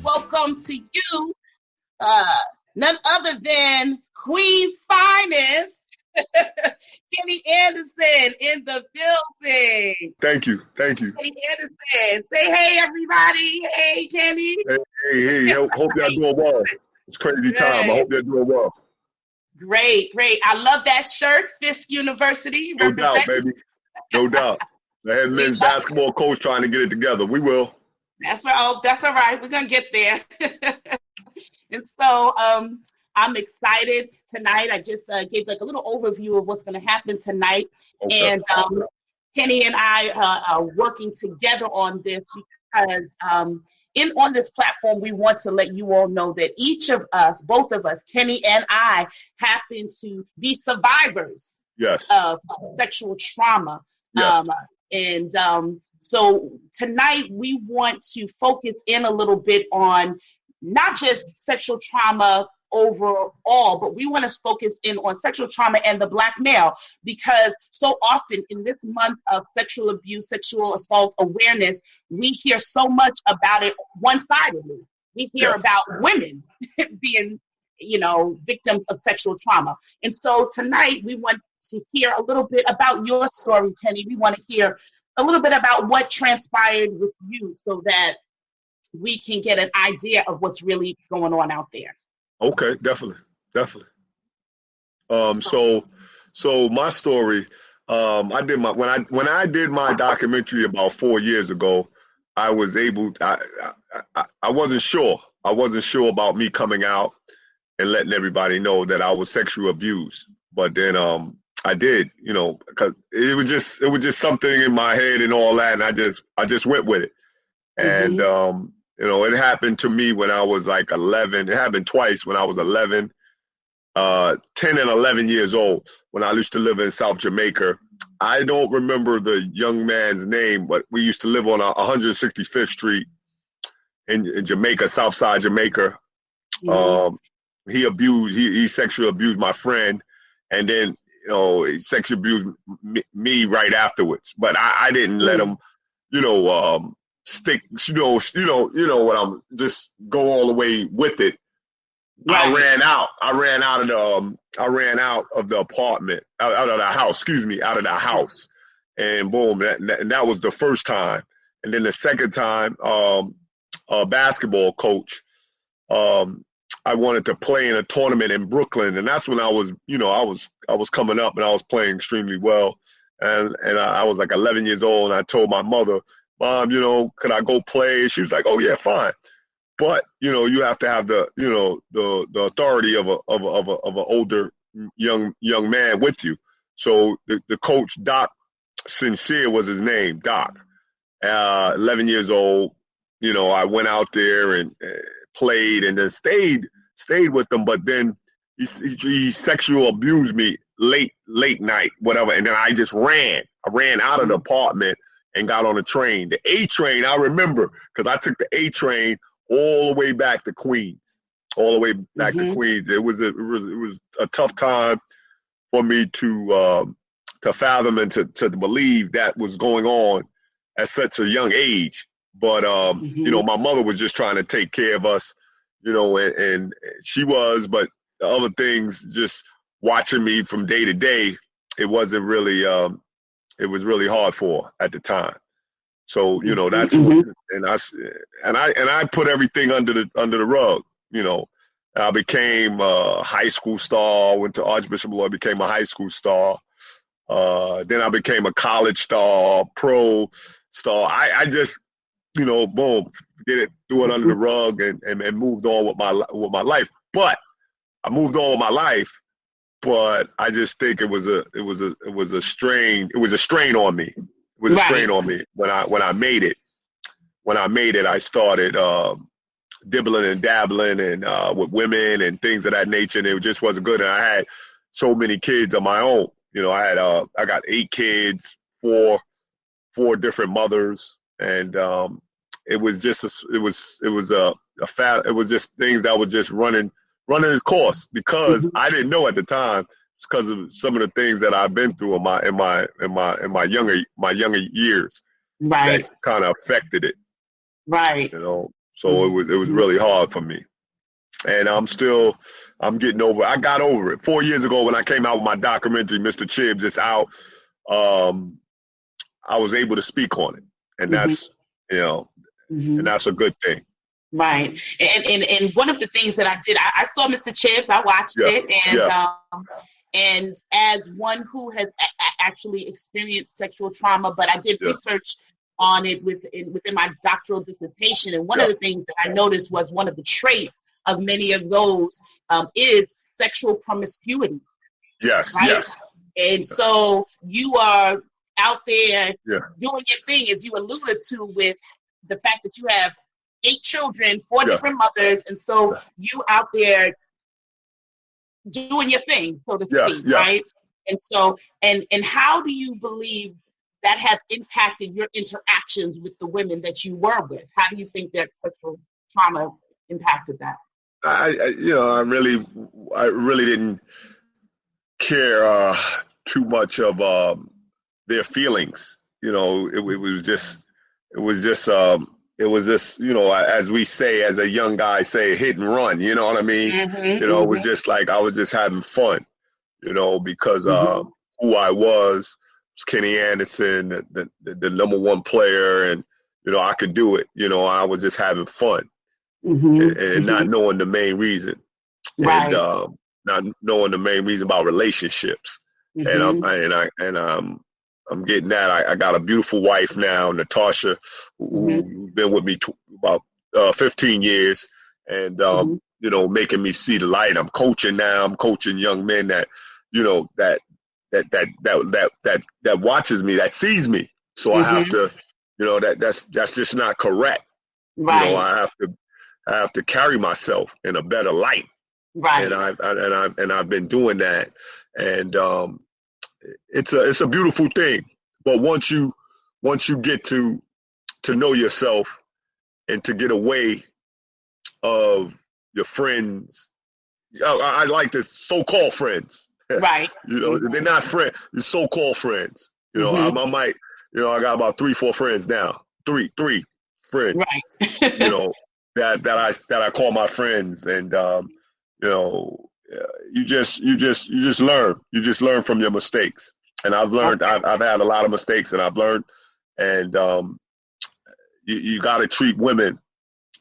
Welcome to you, none other than Queen's finest, Kenny Anderson in the building. Thank you. Kenny Anderson, say hey everybody. Hey Kenny. Hey. Hope y'all doing well. It's crazy time. I hope y'all doing well. Great. I love that shirt, Fisk University. No doubt, baby. No doubt. The head men's basketball coach trying to get it together. We will. That's all right. We're going to get there. And so I'm excited tonight. I just gave like a little overview of what's going to happen tonight. Okay. And Kenny and I are working together on this because on this platform, we want to let you all know that each of us, both of us, Kenny and I, happen to be survivors of sexual trauma. Yes. So tonight we want to focus in a little bit on not just sexual trauma overall, but we want to focus in on sexual trauma and the Black male, because so often in this month of sexual abuse, sexual assault awareness, we hear so much about it one-sidedly. We hear about women being, victims of sexual trauma. And so tonight we want to hear a little bit about your story, Kenny. We want to hear a little bit about what transpired with you so that we can get an idea of what's really going on out there. Okay, definitely. So my story, I did when I did my documentary about 4 years ago, I was I wasn't sure. I wasn't sure about me coming out and letting everybody know that I was sexually abused. But then I did, because it was just something in my head and all that, and I just went with it. And it happened to me when I was like 11. It happened twice when I was 11, 10 and 11 years old, when I used to live in South Jamaica. I don't remember the young man's name, but we used to live on 165th Street in Jamaica, Southside Jamaica. He sexually abused my friend, and then he sexually abused me right afterwards. But I didn't let him, stick, what I'm just go all the way with it. Right. I ran out of the apartment, out of the house, and boom, that was the first time. And then the second time, a basketball coach, I wanted to play in a tournament in Brooklyn, and that's when I was coming up, and I was playing extremely well, and I was like 11 years old, and I told my mother, Mom, could I go play? She was like, oh yeah, fine, but you have to have the the authority of an older young man with you. So the coach, Doc Sincere was his name, Doc. 11 years old, I went out there and played, and then stayed with them, but then he sexually abused me late night, whatever, and then I just ran out of the apartment and got on a train, the A train. I remember because I took the A train all the way back to Queens, to Queens. It was a tough time for me to fathom and to believe that was going on at such a young age. But my mother was just trying to take care of us, and she was, but the other things, just watching me from day to day, it wasn't really, it was really hard for her at the time. So, that's what, and I put everything under the rug. I became a high school star, went to Archbishop Lloyd, became a high school star. Then I became a college star, pro star. I just, boom, threw it under the rug and moved on with my life. But I moved on with my life, but I just think it was a strain on me. It was a strain on me when I made it. When I made it, I started dibbling and dabbling and with women and things of that nature, and it just wasn't good. And I had so many kids of my own. I got 8 kids, four different mothers, and it was just things that were just running its course because I didn't know at the time because of some of the things that I've been through in my younger years that kind of affected it. Right. So it was really hard for me. And I'm getting over it. I got over it. 4 years ago when I came out with my documentary, Mr. Chibbs, it's out. I was able to speak on it. And that's, and that's a good thing. Right. And one of the things that I did, I saw Mr. Chibbs, I watched it. And as one who has actually experienced sexual trauma, but I did research on it within my doctoral dissertation. And one of the things that I noticed was one of the traits of many of those is sexual promiscuity. Yes, right? yes. And so you are out there doing your thing, as you alluded to, with the fact that you have 8 children, 4 different mothers. And so you out there doing your thing, so to speak, right? And so, and how do you believe that has impacted your interactions with the women that you were with? How do you think that sexual trauma impacted that? I really didn't care too much of their feelings. It was just, as we say, as a young guy say, hit and run. You know what I mean? It was just like I was just having fun. Because who I was Kenny Anderson, the #1 player, and I could do it. I was just having fun and not knowing the main reason, and not knowing the main reason about relationships. And I'm getting that. I got a beautiful wife now, Natasha, who's been with me about 15 years, and making me see the light. I'm coaching now. I'm coaching young men that that watches me, that sees me. So I have to, that's just not correct. Right. I have to carry myself in a better light. Right. And I've been doing that, and it's a beautiful thing. But once you get to know yourself and to get away of your friends, I like this so-called friends. Right. They're not friends. They're so-called friends. I might, I got about 3-4 friends now. Three friends. Right. that I call my friends, and you just learn. You just learn from your mistakes. And I've learned. I've had a lot of mistakes, and I've learned. And you got to treat women.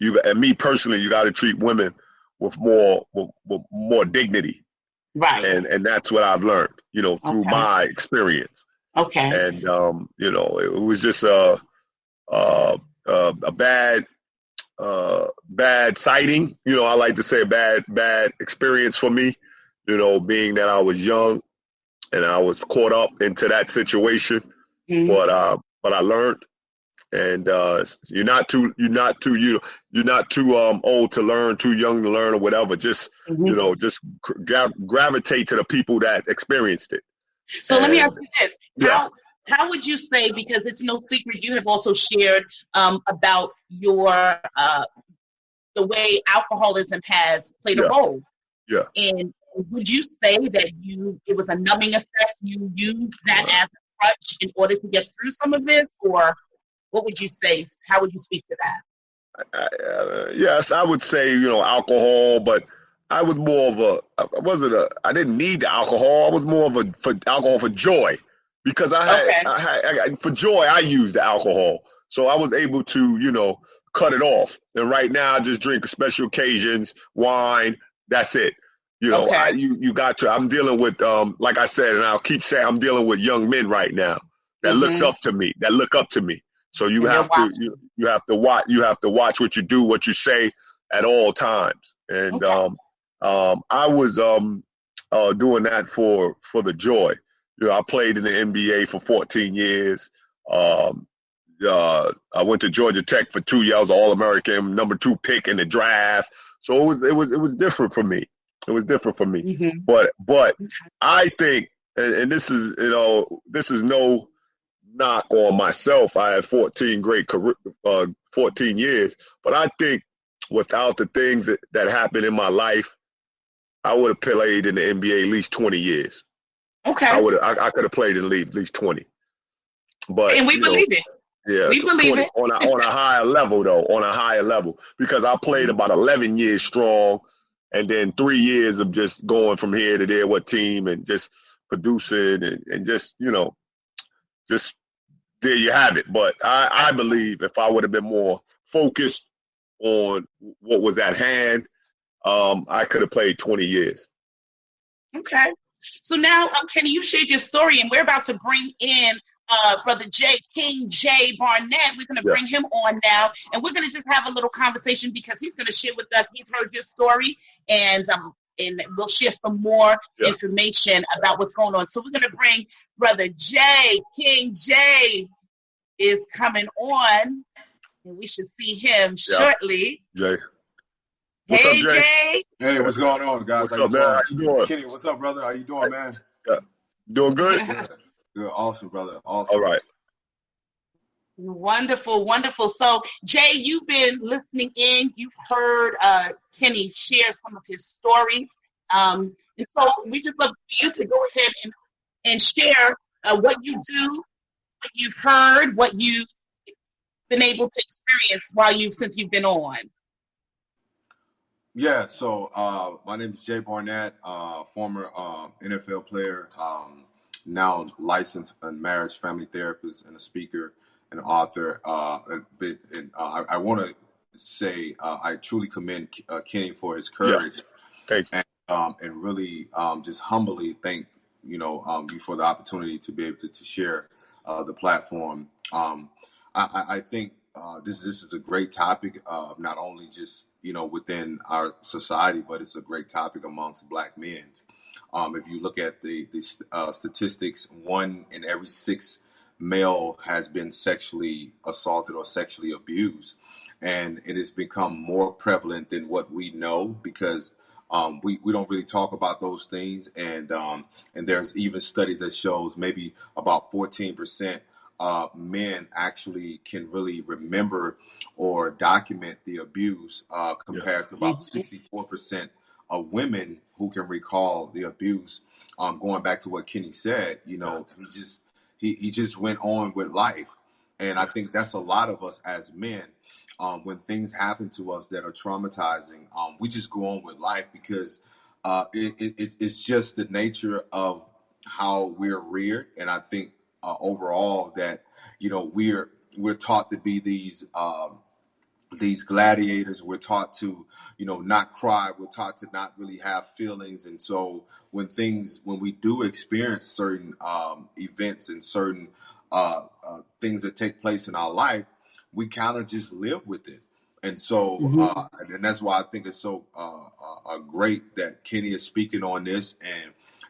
And me personally, you got to treat women with more dignity. Right. And that's what I've learned, through my experience. Okay. And it was just a bad sighting. I like to say a bad experience for me, being that I was young and I was caught up into that situation. But I learned, and you're not too old to learn, too young to learn, or whatever. Just just gravitate to the people that experienced it. So let me ask you this: how would you say, because it's no secret, you have also shared about your the way alcoholism has played a role. Yeah. And would you say that it was a numbing effect? You used that as a crutch in order to get through some of this, or what would you say? How would you speak to that? Yes, I would say, alcohol, but I was more of I didn't need the alcohol. I was more of for alcohol for joy, because for joy, I used the alcohol. So I was able to, cut it off. And right now I just drink special occasions, wine, that's it. You know, Okay. you got to. I'm dealing with, like I said, and I'll keep saying, I'm dealing with young men right now that looks up to me, that look up to me. So you And they're have to, watching. you have to watch, what you do, what you say at all times. And Okay. I was doing that for the joy. You know, I played in the NBA for 14 years. I went to Georgia Tech for 2 years. I was All-American, #2 pick in the draft. So it was different for me. It was different for me. Mm-hmm. But Okay. I think, and this is, this is no knock on myself. I had 14 years, but I think without the things that happened in my life, I would have played in the NBA at least 20 years. Okay. I could have played in the league at least 20. But And we believe it. yeah, We believe 20 it. on a higher level though, on a higher level, because I played about 11 years strong, and then 3 years of just going from here to there, what team, and just producing and just, just there you have it. But I believe if I would have been more focused on what was at hand, I could have played 20 years. Okay. So now, Kenny, you shared your story, and we're about to bring in Brother Jay Barnett. We're going to bring him on now, and we're going to just have a little conversation because he's going to share with us. He's heard your story, and we'll share some more information about what's going on. So we're going to bring Brother Jay. King Jay is coming on, and we should see him shortly. Jay. What's up, Jay? Hey, what's going on, guys? What's up, man? How you doing? Kenny, what's up, brother? How you doing, man? Yeah. Doing good? Good. Awesome, brother. Awesome. All right. Wonderful, wonderful. So, Jay, you've been listening in. You've heard Kenny share some of his stories. And so we just love for you to go ahead and share what you do, what you've heard, what you've been able to experience since you've been on. Yeah, so my name is Jay Barnett, former NFL player, now licensed and marriage family therapist and a speaker and author. I want to say I truly commend Kenny for his courage. Thank you. And really just humbly thank you for the opportunity to be able to share the platform. I think this is a great topic, not only just within our society, but it's a great topic amongst Black men. If you look at the statistics, 1 in every 6 male has been sexually assaulted or sexually abused, and it has become more prevalent than what we know because we don't really talk about those things, and there's even studies that shows maybe about 14%. Men actually can really remember or document the abuse compared to about 64% of women who can recall the abuse. Going back to what Kenny said, he just went on with life. And I think that's a lot of us as men. When things happen to us that are traumatizing, we just go on with life because it's just the nature of how we're reared. And I think overall that we're taught to be these gladiators. We're taught to not cry. We're taught to not really have feelings. And so when we do experience certain events and certain things that take place in our life, we kind of just live with it. And so and that's why I think it's so great that Kenny is speaking on this,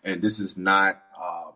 and this is not a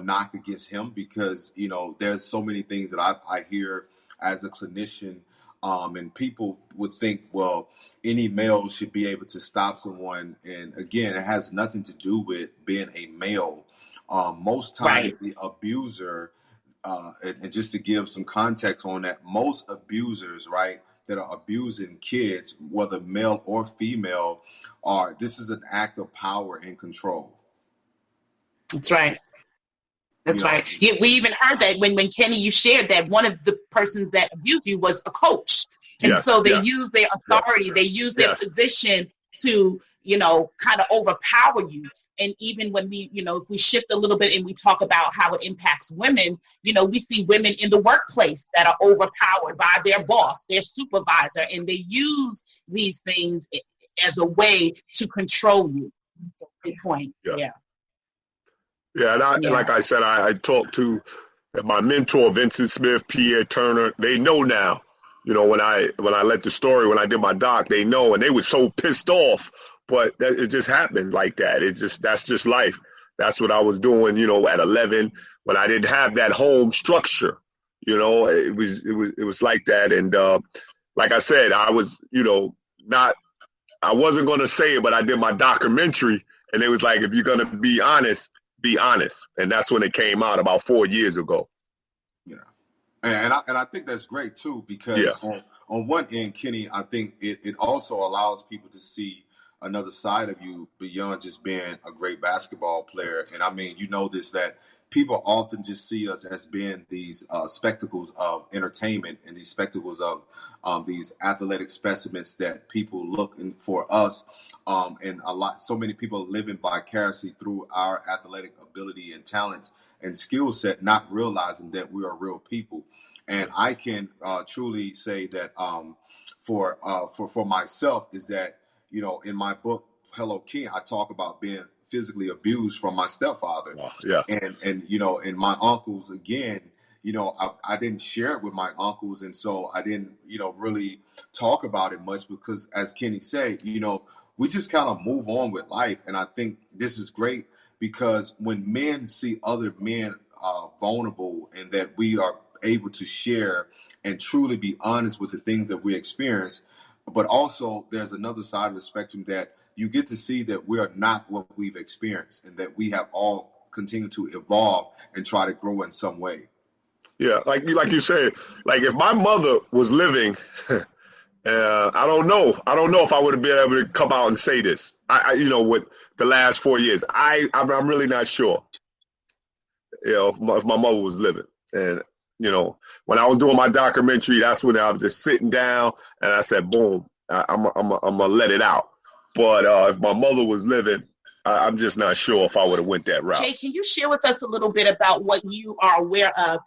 knock against him because, there's so many things that I hear as a clinician, and people would think, well, any male should be able to stop someone. And again, it has nothing to do with being a male. Most times the abuser, and just to give some context on that, most abusers, right, that are abusing kids, whether male or female, this is an act of power and control. That's right. That's right. Yeah, we even heard that when Kenny, you shared that one of the persons that abused you was a coach. And so they use their authority, they use their position to, kind of overpower you. And even when we, if we shift a little bit and we talk about how it impacts women, we see women in the workplace that are overpowered by their boss, their supervisor, and they use these things as a way to control you. So good point. Yeah. Yeah, and like I said, I talked to my mentor, Vincent Smith, Pierre Turner. They know now. When I let the story, when I did my doc, they know, and they were so pissed off. But it just happened like that. That's just life. That's what I was doing. At 11, when I didn't have that home structure. It was like that. And like I said, I was not. I wasn't going to say it, but I did my documentary, and it was like, if you're going to be honest, and that's when it came out about 4 years ago. Yeah, and I think that's great too, because on one end, Kenny, I think it also allows people to see another side of you beyond just being a great basketball player. And I mean, this, that people often just see us as being these spectacles of entertainment and these spectacles of these athletic specimens that people look for us. And so many people living vicariously through our athletic ability and talents and skill set, not realizing that we are real people. And I can truly say that for myself is that, in my book, Hello King, I talk about being physically abused from my stepfather. And my uncles, again, I didn't share it with my uncles. And so I didn't, really talk about it much because, as Kenny said, we just kind of move on with life. And I think this is great because when men see other men vulnerable and that we are able to share and truly be honest with the things that we experience, but also there's another side of the spectrum that you get to see that we are not what we've experienced and that we have all continued to evolve and try to grow in some way. Yeah, like you said, like if my mother was living, I don't know if I would have been able to come out and say this. With the last 4 years, I'm really not sure. If my mother was living, and when I was doing my documentary, that's when I was just sitting down and I said, boom, I'm gonna let it out. But if my mother was living, I'm just not sure if I would have went that route. Jay, can you share with us a little bit about what you are aware of?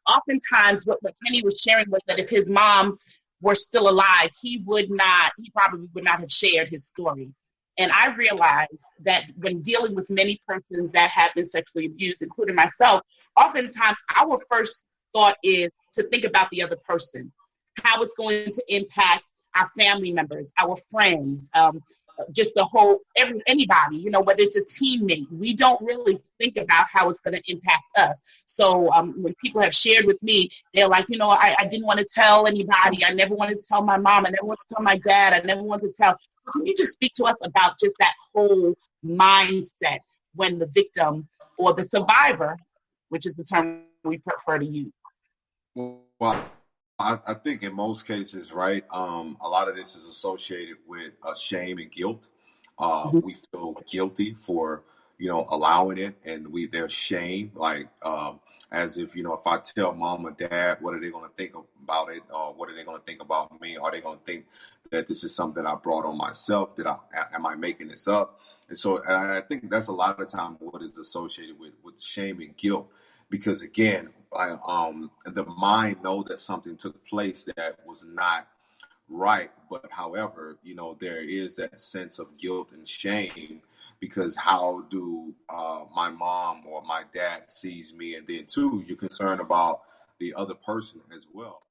Oftentimes, what Kenny was sharing was that if his mom were still alive, he probably would not have shared his story. And I realized that when dealing with many persons that have been sexually abused, including myself, oftentimes our first thought is to think about the other person, how it's going to impact our family members, our friends, just the whole, anybody, whether it's a teammate. We don't really think about how it's going to impact us. So when people have shared with me, they're like, I didn't want to tell anybody. I never wanted to tell my mom. I never wanted to tell my dad. I never wanted to tell. Can you just speak to us about just that whole mindset when the victim or the survivor, which is the term we prefer to use? Well, I think in most cases, right, a lot of this is associated with shame and guilt. We feel guilty for, allowing it, and there's shame, like as if, if I tell mom or dad, what are they going to think about it? Or what are they going to think about me? Are they going to think that this is something I brought on myself? Am I making this up? And so I think that's a lot of the time what is associated with shame and guilt. Because again, the mind knows that something took place that was not right. But however, there is that sense of guilt and shame because how do my mom or my dad sees me? And then too, you're concerned about the other person as well.